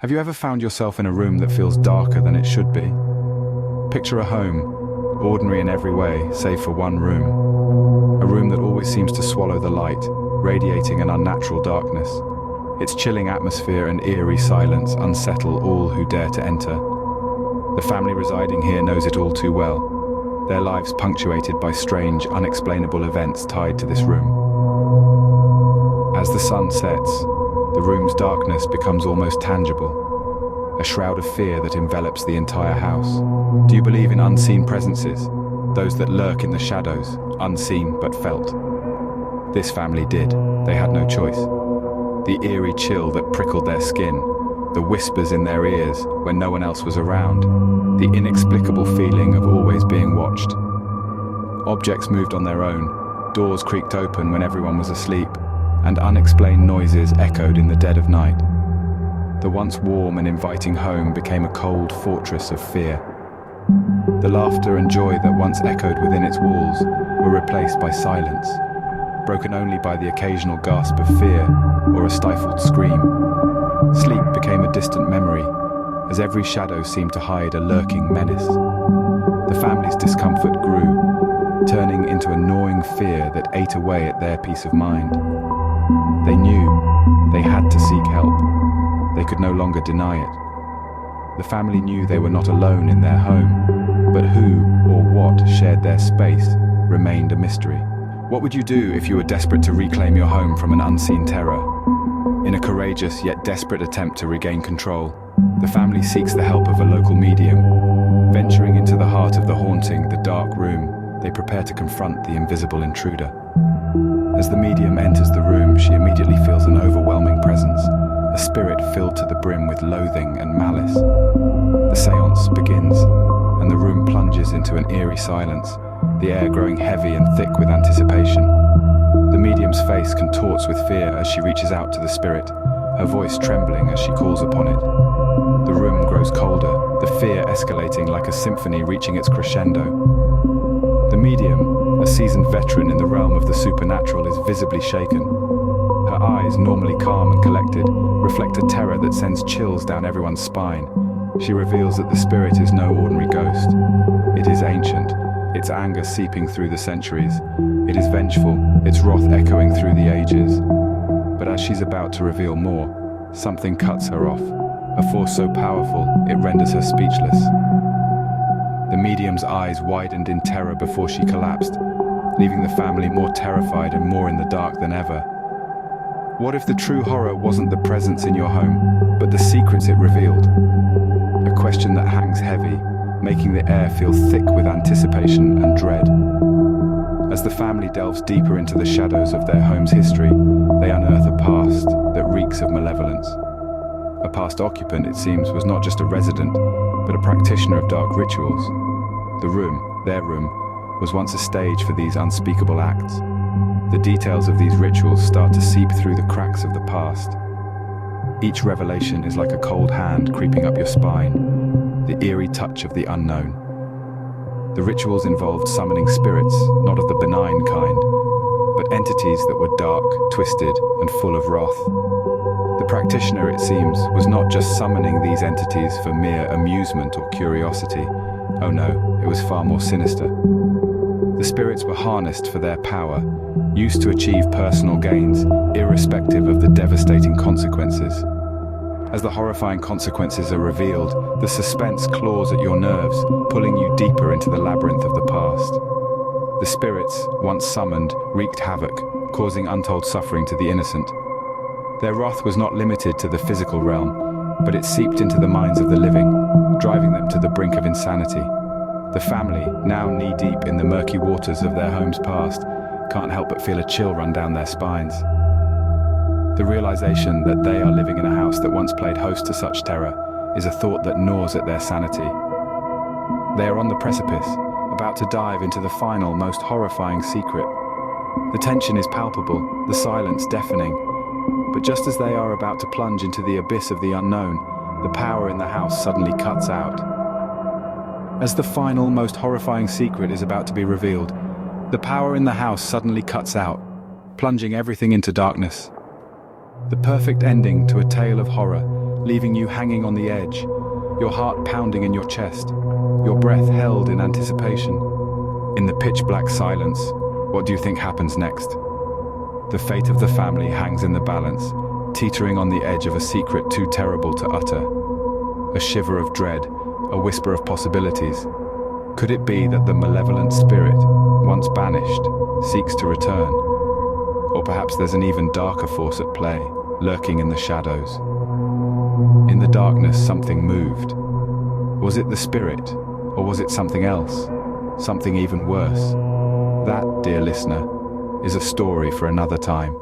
Have you ever found yourself in a room that feels darker than it should be? Picture a home, ordinary in every way, save for one room. A room that always seems to swallow the light, radiating an unnatural darkness. Its chilling atmosphere and eerie silence unsettle all who dare to enter. The family residing here knows it all too well, their lives punctuated by strange, unexplainable events tied to this room. As the sun sets, the room's darkness becomes almost tangible, a shroud of fear that envelops the entire house. Do you believe in unseen presences, those that lurk in the shadows, unseen but felt? This family did. They had no choice. The eerie chill that prickled their skin, the whispers in their ears when no one else was around, the inexplicable feeling of always being watched. Objects moved on their own, doors creaked open when everyone was asleep, and unexplained noises echoed in the dead of night. The once warm and inviting home became a cold fortress of fear. The laughter and joy that once echoed within its walls were replaced by silence, broken only by the occasional gasp of fear or a stifled scream. Sleep became a distant memory, as every shadow seemed to hide a lurking menace. The family's discomfort grew, turning into a gnawing fear that ate away at their peace of mind. They knew they had to seek help. They could no longer deny it. The family knew they were not alone in their home, but who or what shared their space remained a mystery. What would you do if you were desperate to reclaim your home from an unseen terror? In a courageous yet desperate attempt to regain control, the family seeks the help of a local medium. Venturing into the heart of the haunting, the dark room, they prepare to confront the invisible intruder. As the medium enters the room, she immediately feels an overwhelming presence, a spirit filled to the brim with loathing and malice. The seance begins, and the room plunges into an eerie silence, the air growing heavy and thick with anticipation. The medium's face contorts with fear as she reaches out to the spirit, her voice trembling as she calls upon it. The room grows colder, the fear escalating like a symphony reaching its crescendo. The medium, a seasoned veteran in the realm of the supernatural, is visibly shaken. Her eyes, normally calm and collected, reflect a terror that sends chills down everyone's spine. She reveals that the spirit is no ordinary ghost. It is ancient, its anger seeping through the centuries. It is vengeful, its wrath echoing through the ages. But as she's about to reveal more, something cuts her off, a force so powerful it renders her speechless. The medium's eyes widened in terror before she collapsed, leaving the family more terrified and more in the dark than ever. What if the true horror wasn't the presence in your home, but the secrets it revealed? A question that hangs heavy, making the air feel thick with anticipation and dread. As the family delves deeper into the shadows of their home's history, they unearth a past that reeks of malevolence. A past occupant, it seems, was not just a resident, but a practitioner of dark rituals. The room, their room, was once a stage for these unspeakable acts. The details of these rituals start to seep through the cracks of the past. Each revelation is like a cold hand creeping up your spine, the eerie touch of the unknown. The rituals involved summoning spirits, not of the benign kind, but entities that were dark, twisted, and full of wrath. The practitioner, it seems, was not just summoning these entities for mere amusement or curiosity. Oh no, it was far more sinister. The spirits were harnessed for their power, used to achieve personal gains, irrespective of the devastating consequences. As the horrifying consequences are revealed, the suspense claws at your nerves, pulling you deeper into the labyrinth of the past. The spirits, once summoned, wreaked havoc, causing untold suffering to the innocent. Their wrath was not limited to the physical realm, but it seeped into the minds of the living, driving them to the brink of insanity. The family, now knee-deep in the murky waters of their home's past, can't help but feel a chill run down their spines. The realization that they are living in a house that once played host to such terror is a thought that gnaws at their sanity. They are on the precipice, about to dive into the final, most horrifying secret. The tension is palpable, the silence deafening. But just as they are about to plunge into the abyss of the unknown, the power in the house suddenly cuts out. As the final, most horrifying secret is about to be revealed, the power in the house suddenly cuts out, plunging everything into darkness. The perfect ending to a tale of horror, leaving you hanging on the edge, your heart pounding in your chest, your breath held in anticipation. In the pitch-black silence, what do you think happens next? The fate of the family hangs in the balance, teetering on the edge of a secret too terrible to utter. A shiver of dread, a whisper of possibilities. Could it be that the malevolent spirit, once banished, seeks to return? Or perhaps there's an even darker force at play, lurking in the shadows. In the darkness, something moved. Was it the spirit, or was it something else? Something even worse? That, dear listener, is a story for another time.